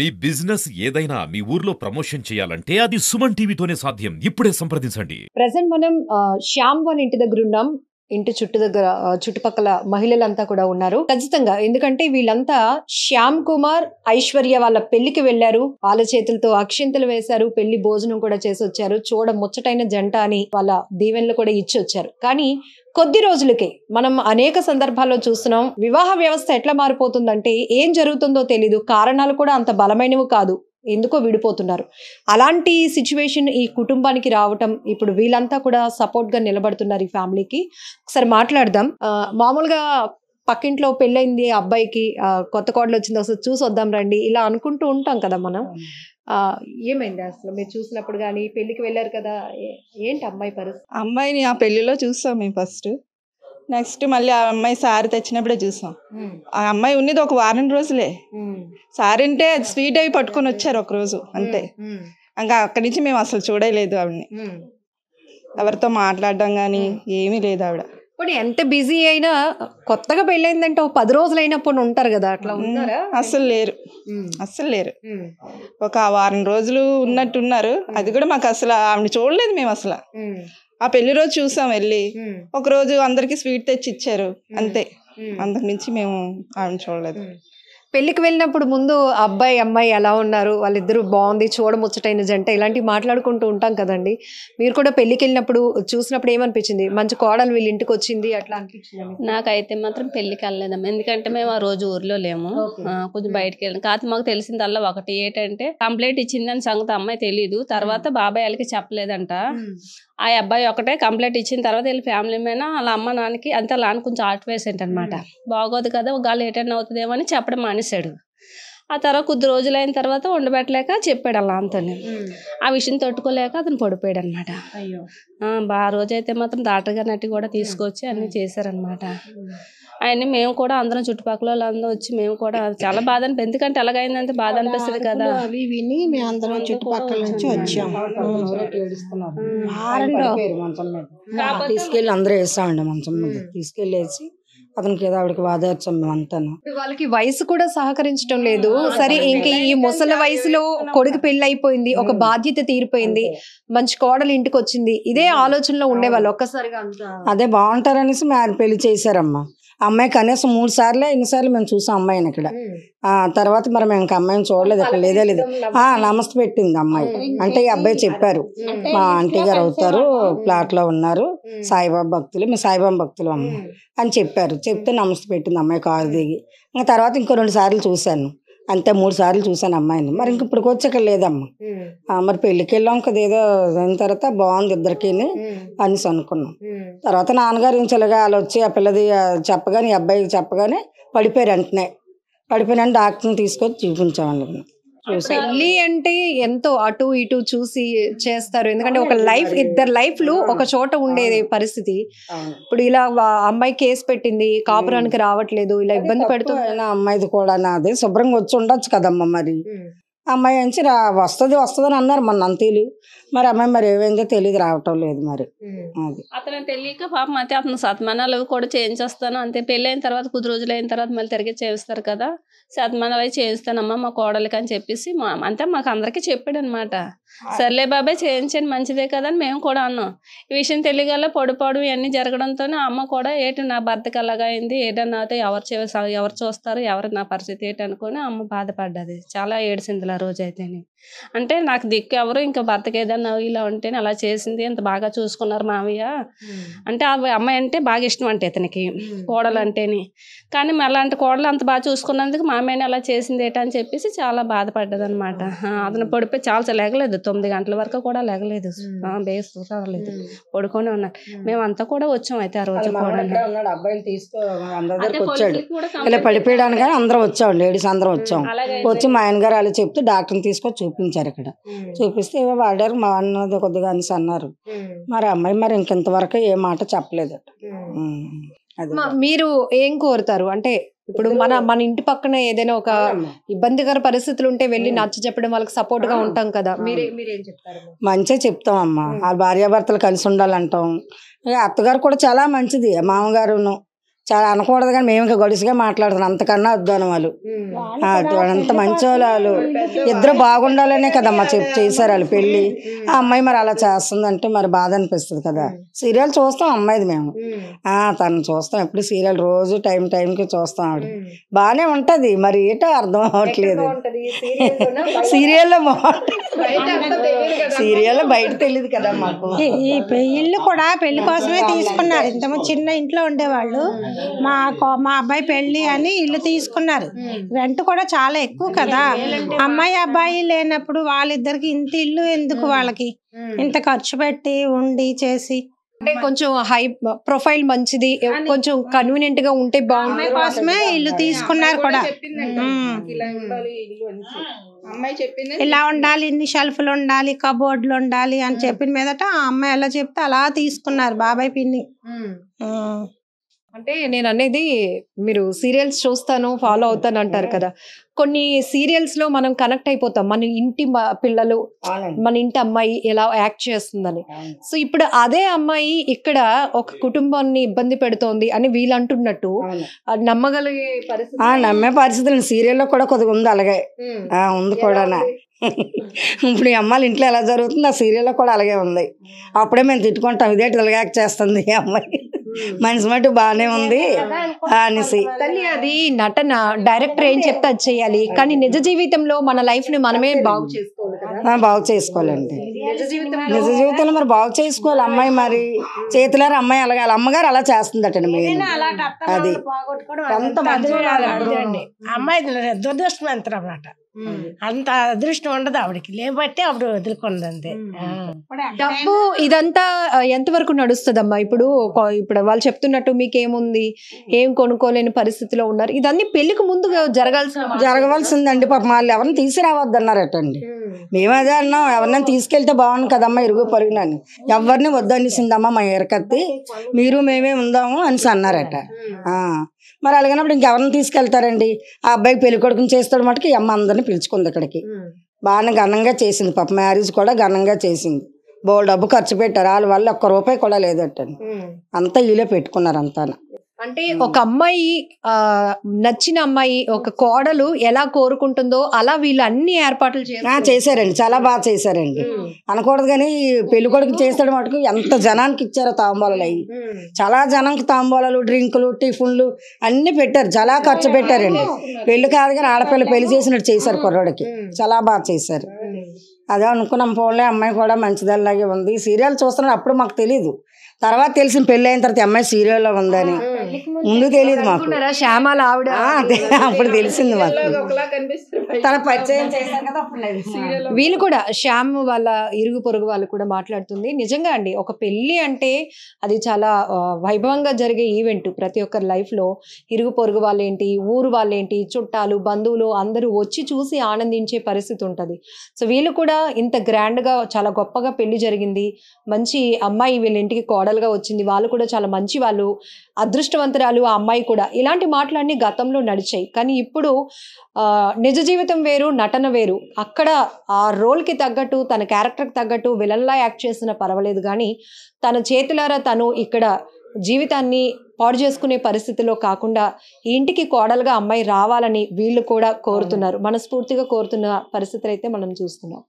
మీ business ఏదైనా మీ ఊర్లో promotion చేయాలంటే అది సుమన్ టీవీతోనే సాధ్యం. ఇప్పుడే సంప్రదించండి. ప్రెసెంట్ మనం శ్యామ్ వాళ్ళ ఇంటి దగ్గర ఉన్నాం. ఇంటి చుట్టుపక్కల మహిళలంతా కూడా ఉన్నారు. ఖచ్చితంగా, ఎందుకంటే వీళ్ళంతా శ్యామ్ కుమార్, ఐశ్వర్య వాళ్ళ పెళ్లికి వెళ్లారు. వాళ్ళ చేతులతో అక్షింతలు వేశారు. పెళ్లి భోజనం కూడా చేసి వచ్చారు. చూడ ముచ్చటైన జంట అని వాళ్ళ దీవెనలు కూడా ఇచ్చి వచ్చారు. కానీ కొద్ది రోజులకే మనం అనేక సందర్భాల్లో చూస్తున్నాం, వివాహ వ్యవస్థ ఎట్లా మారిపోతుందంటే ఏం జరుగుతుందో తెలీదు. కారణాలు కూడా అంత బలమైనవి కాదు, ఎందుకో విడిపోతున్నారు. అలాంటి సిచ్యువేషన్ ఈ కుటుంబానికి రావటం, ఇప్పుడు వీళ్ళంతా కూడా సపోర్ట్ గా నిలబడుతున్నారు ఈ ఫ్యామిలీకి. ఒకసారి మాట్లాడదాం. మామూలుగా పక్కింట్లో పెళ్ళైంది అబ్బాయికి, కొత్త కోడలు వచ్చింది, ఒకసారి చూసి వద్దాం రండి, ఇలా అనుకుంటూ ఉంటాం కదా మనం. ఏమైంది అసలు మీరు చూసినప్పుడు కానీ, పెళ్లికి వెళ్ళారు కదా, ఏంటి అమ్మాయి పరిస్థితి? అమ్మాయిని ఆ పెళ్లిలో చూసాం మేము ఫస్ట్. నెక్స్ట్ మళ్ళీ ఆ అమ్మాయి సారీ తెచ్చినప్పుడే చూసాం. ఆ అమ్మాయి ఉన్నది ఒక వారం రోజులే. సారీ అంటే స్వీట్ అవి పట్టుకొని వచ్చారు ఒక రోజు అంతే. ఇంకా అక్కడి నుంచి మేము అసలు చూడలేదు ఆవిడని. ఎవరితో మాట్లాడడం కానీ ఏమీ లేదు ఆవిడ. ఇప్పుడు ఎంత బిజీ అయినా కొత్తగా పెళ్ళైందంటే ఒక 10 రోజులు అయినప్పుడు ఉంటారు కదా, అట్లా ఉన్నారా? అస్సలు లేరు, అస్సలు లేరు. ఒక వారం రోజులు ఉన్నట్టున్నారు. అది కూడా మాకు అసలు ఆవిడ చూడలేదు మేము అసలు. ఆ పెళ్లి రోజు చూసాం వెళ్ళి, ఒక రోజు అందరికి స్వీట్ తెచ్చి ఇచ్చారు అంతే. అంతకు మించి మేము ఆవిడ చూడలేదు. పెళ్లికి వెళ్ళినప్పుడు ముందు అబ్బాయి అమ్మాయి ఎలా ఉన్నారు, వాళ్ళిద్దరూ బాగుంది, చూడముచ్చటైన జంట, ఇలాంటివి మాట్లాడుకుంటూ ఉంటాం కదండి. మీరు కూడా పెళ్లికి వెళ్ళినప్పుడు చూసినప్పుడు ఏమనిపించింది? మంచి కోడలు వీళ్ళ ఇంటికి వచ్చింది అట్లా అనిపించింది? నాకైతే మాత్రం పెళ్లికి వెళ్ళలేదమ్మా, ఎందుకంటే మేము ఆ రోజు ఊర్లో లేము, కొంచెం బయటకు వెళ్ళాం. కాకపోతే మాకు తెలిసిందల్లా ఒకటి ఏంటంటే కంప్లైంట్ ఇచ్చిందని సంగతి అమ్మాయి తెలీదు. తర్వాత బాబాయ్ వాళ్ళకి చెప్పలేదంట. ఆ అబ్బాయి ఒకటే కంప్లైంట్ ఇచ్చిన తర్వాత వీళ్ళ ఫ్యామిలీ మీద వాళ్ళ అమ్మ నాన్నకి అంతే, లాన్ కొంచెం ఆర్ట్ వేసేంట అనమాట. బాగోదు కదా, ఒకవేళ ఏటైనా అవుతుందేమో అని చెప్పడం మానేశాడు. ఆ తర్వాత కొద్ది రోజులైన తర్వాత ఉండబెట్టలేక చెప్పాడు అలా అంతని. ఆ విషయం తట్టుకోలేక అతను పడిపోయాడు అనమాట. ఆ రోజైతే మాత్రం డాక్టర్ గారిని అట్టి కూడా తీసుకొచ్చి అన్ని చేశారనమాట. అవన్నీ మేము కూడా అందరం చుట్టుపక్కల వాళ్ళందరూ వచ్చి మేము కూడా చాలా బాధ అనిపి, ఎందుకంటే ఎలాగైందంటే బాధ అనిపిస్తుంది కదా. అవి విని మేము అందరం చుట్టుపక్కల నుంచి వచ్చాము. తీసుకెళ్ళి అందరూ వేసామండి మంచం మీద, తీసుకెళ్ళి వేసి అతనికి ఏదో ఆవిడకి వాదార్చాం మేము అంతాను. వాళ్ళకి వయసు కూడా సహకరించడం లేదు. సరే, ఇంక ఈ ముసలి వయసులో కొడుకు పెళ్లి అయిపోయింది, ఒక బాధ్యత తీరిపోయింది, మంచి కోడలు ఇంటికి వచ్చింది, ఇదే ఆలోచనలో ఉండేవాళ్ళు. ఒక్కసారిగా అదే బాగుంటారనేసి మేము పెళ్లి చేశారమ్మా. అమ్మాయి కనీసం 3 సార్లు ఎన్నిసార్లు మేము చూసాం అమ్మాయిని ఇక్కడ. తర్వాత మరి మేము ఇంకా అమ్మాయిని చూడలేదు, ఇక్కడ లేదే లేదు. నమస్తే పెట్టింది అమ్మాయి. అంటే ఈ అబ్బాయి చెప్పారు, మా ఆంటీ గారు అవుతారు, ప్లాట్ లో ఉన్నారు, సాయిబాబా భక్తులు, మేము సాయిబాబా భక్తులు అమ్మ అని చెప్పారు. చెప్తే నమస్తే పెట్టింది అమ్మాయి కారు దిగి. ఇంకా తర్వాత ఇంకో 2 సార్లు చూశాను అంతే. 3 సార్లు చూశాను అమ్మాయిని. మరి ఇంక ఇప్పటికి వచ్చి ఇక్కడ లేదమ్మా. మరి పెళ్ళికి వెళ్ళాం కదా, ఏదో అయిన తర్వాత బాగుంది ఇద్దరికి అనేసి అనుకున్నాం. తర్వాత నాన్నగారు ఇంచలుగా వాళ్ళు వచ్చి ఆ పిల్లది చెప్పగానే, ఈ అబ్బాయికి చెప్పగానే పడిపోయారు. వెంటనే పడిపోయిన డాక్టర్ని తీసుకొచ్చి చూపించామండి. పెళ్లి అంటే ఎంతో అటు ఇటు చూసి చేస్తారు, ఎందుకంటే ఒక లైఫ్, ఇద్దరు లైఫ్లు ఒక చోట ఉండే పరిస్థితి. ఇప్పుడు ఇలా అమ్మాయి కేసు పెట్టింది, కాపురానికి రావట్లేదు, ఇలా ఇబ్బంది పెడుతూ అమ్మాయిది కూడా నాది శుభ్రంగా వచ్చి ఉండొచ్చు కదమ్మా. మరి అమ్మాయి నుంచి వస్తుంది అని అన్నారు మన అంతేలు. మరి అమ్మాయి మరి ఏమైందో తెలియదు, రావటం లేదు. మరి అది అతను తెలియక పాపం అయితే అతను సత్మానాలు కూడా చేయించేస్తాను అంతే. పెళ్ళి అయిన తర్వాత కొద్ది రోజులు అయిన తర్వాత మళ్ళీ తిరిగి చేస్తారు కదా, సత్మానాలు అవి చేయిస్తానమ్మా మా కోడలికి అని చెప్పేసి అంతే మాకు అందరికీ చెప్పాడు అనమాట. సర్లే బాబాయ్ చేయించండి మంచిదే కదా అని మేము కూడా అన్నాం. ఈ విషయం తెలియగల పొడిపోవడం ఇవన్నీ జరగడంతో అమ్మ కూడా ఏంటి నా భర్తకి అలాగా అయింది, ఏదన్నా అయితే ఎవరు చూస్తారు, ఎవరు నా పరిస్థితి ఏంటి అనుకుని అమ్మ బాధపడ్డది. చాలా ఏడిసింది ఆ రోజు అయితే. అంటే నాకు దిక్కు ఎవరు, ఇంకా భర్తకి ఏదన్నా ఇలా ఉంటేనే అలా చేసింది, ఇంత బాగా చూసుకున్నారు మావయ్య అంటే. ఆ అమ్మాయి అంటే బాగా ఇష్టం అంటే ఇతనికి, కోడలు అంటేని. కానీ అలాంటి కోడలు అంత బాగా చూసుకున్నందుకు మామయ్యని అలా చేసింది ఏంటని చెప్పేసి చాలా బాధపడ్డది అనమాట. అతను పడిపోయి చాలా లేగలేదు, 9 గంటల వరకు కూడా లేగలేదు, బేస్ రాలేదు, పడుకొని ఉన్నారు. మేమంతా కూడా వచ్చాం అయితే ఆ రోజు కూడా. అబ్బాయిని తీసుకో వచ్చాడు, ఇలా పడిపోయడానికి కానీ అందరం వచ్చాం, లేడీస్ అందరం వచ్చాం. వచ్చి మా ఆయన గారు అలా చెప్తే డాక్టర్ని తీసుకొని చూపించారు. ఇక్కడ చూపిస్తే ఏవో వాడారు మా అన్నది కొద్దిగా అనేసి అన్నారు. మరి అమ్మాయి మరి ఇంకెంతవరకు ఏ మాట చెప్పలేదు. మీరు ఏం కోరుతారు అంటే, ఇప్పుడు మన ఇంటి పక్కన ఏదైనా ఒక ఇబ్బందికర పరిస్థితులు ఉంటే వెళ్ళి నచ్చ చెప్పడం, వాళ్ళకి సపోర్ట్ గా ఉంటాం కదా, మీరేం చెప్తారు? మంచిగా చెప్తాం అమ్మా. ఆ భార్యాభర్తలు కలిసి ఉండాలంటాం. అత్తగారు కూడా చాలా మంచిది, మామగారును చాలా అనకూడదు కానీ మేము ఇంకా గడుసుగా మాట్లాడుతున్నాం, అంతకన్నా అద్దాను వాళ్ళు. అంత మంచి వాళ్ళు ఇద్దరు బాగుండాలనే కదమ్మా చేశారు వాళ్ళు పెళ్ళి. ఆ అమ్మాయి మరి అలా చేస్తుందంటే మరి బాధ అనిపిస్తుంది కదా. సీరియల్ చూస్తాం అమ్మాయిది మేము, తను చూస్తాం ఎప్పుడు సీరియల్, రోజు టైంకి చూస్తాం. ఆవిడ బాగానే ఉంటది, మరి ఏంటో అర్థం అవ్వట్లేదు. సీరియల్లో సీరియల్లో బయట తెలియదు కదా మాకు. ఈ ఇల్లు కూడా పెళ్లి కోసమే తీసుకున్నారు. ఇంత చిన్న ఇంట్లో ఉండేవాళ్ళు, మా అబ్బాయి పెళ్లి అని ఇల్లు తీసుకున్నారు. రెంట్ కూడా చాలా ఎక్కువ కదా. అమ్మాయి అబ్బాయి లేనప్పుడు వాళ్ళిద్దరికి ఇంత ఇల్లు ఎందుకు, వాళ్ళకి ఇంత ఖర్చు పెట్టి ఉండి చేసి. అంటే కొంచెం హై ప్రొఫైల్ మంచిది, కొంచెం కన్వీనియంట్ గా ఉంటే బాగుంది కోసమే ఇల్లు తీసుకున్నారు కూడా. ఇలా ఉండాలి, ఇన్ని షెల్ఫ్లు ఉండాలి, కబోర్డ్లు ఉండాలి అని చెప్పిన మీదట ఆ అమ్మాయి ఎలా చెప్తే అలా తీసుకున్నారు బాబాయ్ పిన్ని. అంటే నేను అనేది, మీరు సీరియల్స్ చూస్తాను ఫాలో అవుతాను అంటారు కదా, కొన్ని సీరియల్స్ లో మనం కనెక్ట్ అయిపోతాం, మన ఇంటి పిల్లలు, మన ఇంటి అమ్మాయి ఎలా యాక్ట్ చేస్తుందని. సో ఇప్పుడు అదే అమ్మాయి ఇక్కడ ఒక కుటుంబాన్ని ఇబ్బంది పెడుతోంది అని వీళ్ళు అంటున్నట్టు నమ్మగలిగే పరిస్థితి? నమ్మే పరిస్థితులు సీరియల్లో కూడా కొద్దిగా ఉంది, అలాగే ఉంది కూడా. ఇప్పుడు ఈ అమ్మాయిల ఇంట్లో ఎలా జరుగుతుంది, ఆ సీరియల్లో కూడా అలాగే ఉంది. అప్పుడే మేము తిట్టుకుంటాం, ఇదేంటి ఇలాగ యాక్ట్ చేస్తుంది ఈ అమ్మాయి, మనిషి మటు బాగానే ఉంది అనేసి. కానీ అది నటన, డైరెక్టర్ ఏం చెప్తే అది చేయాలి, కానీ నిజ జీవితంలో మన లైఫ్ ని మనమే బాగు చేసుకోవాలి. బాగు చేసుకోవాలండి నిజ జీవితంలో, మరి బాగు చేసుకోవాలి. అమ్మాయి మరి చేతులారు అమ్మాయి అలాగే, అమ్మగారు అలా చేస్తుందటండి. మెయిన్ అది అమ్మాయి దురదృష్టం అన్నమాట. అంత అదృష్టం ఉండదు ఆవిడకి, లేబట్టి ఆవిడ వదులుకుంది అంతే. డబ్బు ఇదంతా ఎంతవరకు నడుస్తుందమ్మా? ఇప్పుడు వాళ్ళు చెప్తున్నట్టు మీకేముంది, ఏం కొనుక్కోలేని పరిస్థితిలో ఉన్నారు, ఇదన్నీ పెళ్లికి ముందు జరగవలసిందండి. పాప వాళ్ళు ఎవరిని తీసుకురావద్దన్నారటండి. మేము అదే అన్నాం, ఎవరినైనా తీసుకెళ్తే బాగుంది కదమ్మా ఇరుగు పొరుగునని. ఎవరిని వద్దనిసిందమ్మా మా ఎరకత్తి, మీరు మేమే ఉందాము అనేసి అన్నారట. మరి అలాగనప్పుడు ఇంకెవరిని తీసుకెళ్తారండి? ఆ అబ్బాయికి పెళ్లి కొడుకుని చేస్తాడు మటుకు ఈ అమ్మ అందరిని పిలుచుకుంది ఇక్కడికి. బాగా ఘనంగా చేసింది పాప, మ్యారేజ్ కూడా ఘనంగా చేసింది. బోల్ డబ్బు ఖర్చు పెట్టారు, వాళ్ళ వల్ల ₹1 కూడా లేదటండి. అంతా వీళ్ళే పెట్టుకున్నారు అంతా. అంటే ఒక అమ్మాయి నచ్చిన అమ్మాయి, ఒక కోడలు ఎలా కోరుకుంటుందో అలా వీళ్ళు అన్ని ఏర్పాట్లు చేశారండి, చాలా బాగా చేశారండి. అనకూడదు కానీ పెళ్లి కొడుకు చేస్తాడు మటుకు ఎంత జనానికి ఇచ్చారో తాంబూలాలు అవి. చాలా జనానికి తాంబూలాలు, డ్రింకులు, టిఫిన్లు అన్ని పెట్టారు, చాలా ఖర్చు పెట్టారండి. పెళ్లి కాదు కానీ ఆడపిల్ల పెళ్లి చేసినట్టు చేశారు కుర్రోడికి, చాలా బాగా చేశారు. అదే అనుకున్నాం, పోలే అమ్మాయి కూడా మంచిదల్లాగే ఉంది. సీరియల్ చూస్తున్నాడు, అప్పుడు మాకు తెలీదు, తర్వాత తెలిసిన పెళ్లి అయిన తర్వాత అమ్మాయి సీరియల్లో ఉందని. ముందు తెలియదు మాకు, శ్యామల ఆవిడ అప్పుడు తెలిసింది మాకు. తన పరిచయం చేశారు కదా. వీళ్ళు కూడా శ్యామ్ వాళ్ళ ఇరుగు పొరుగు వాళ్ళు కూడా మాట్లాడుతుంది. నిజంగా అండి, ఒక పెళ్లి అంటే అది చాలా వైభవంగా జరిగే ఈవెంట్. ప్రతి ఒక్కరి లైఫ్ లో ఇరుగు పొరుగు వాళ్ళేంటి, ఊరు వాళ్ళేంటి, చుట్టాలు, బంధువులు అందరూ వచ్చి చూసి ఆనందించే పరిస్థితి ఉంటుంది. సో వీళ్ళు కూడా ఇంత గ్రాండ్ గా, చాలా గొప్పగా పెళ్లి జరిగింది, మంచి అమ్మాయి వీళ్ళ ఇంటికి కోడలుగా వచ్చింది, వాళ్ళు కూడా చాలా మంచి వాళ్ళు, అదృష్టవంతురాలు ఆ అమ్మాయి కూడా. ఇలాంటి మాటలన్నీ గతంలో నడిచాయి. కానీ ఇప్పుడు నిజ జీవితం వేరు, నటన వేరు. అక్కడ ఆ రోల్కి తగ్గట్టు, తన క్యారెక్టర్కి తగ్గట్టు విలన్లా యాక్ట్ చేసినా పర్వాలేదు, కానీ తన చేతులారా తను ఇక్కడ జీవితాన్ని పాడు చేసుకునే పరిస్థితిలో కాకుండా ఈ ఇంటికి కోడలుగా అమ్మాయి రావాలని వీళ్ళు కూడా కోరుతున్నారు, మనస్ఫూర్తిగా కోరుతున్న పరిస్థితులు అయితే మనం చూస్తున్నాం.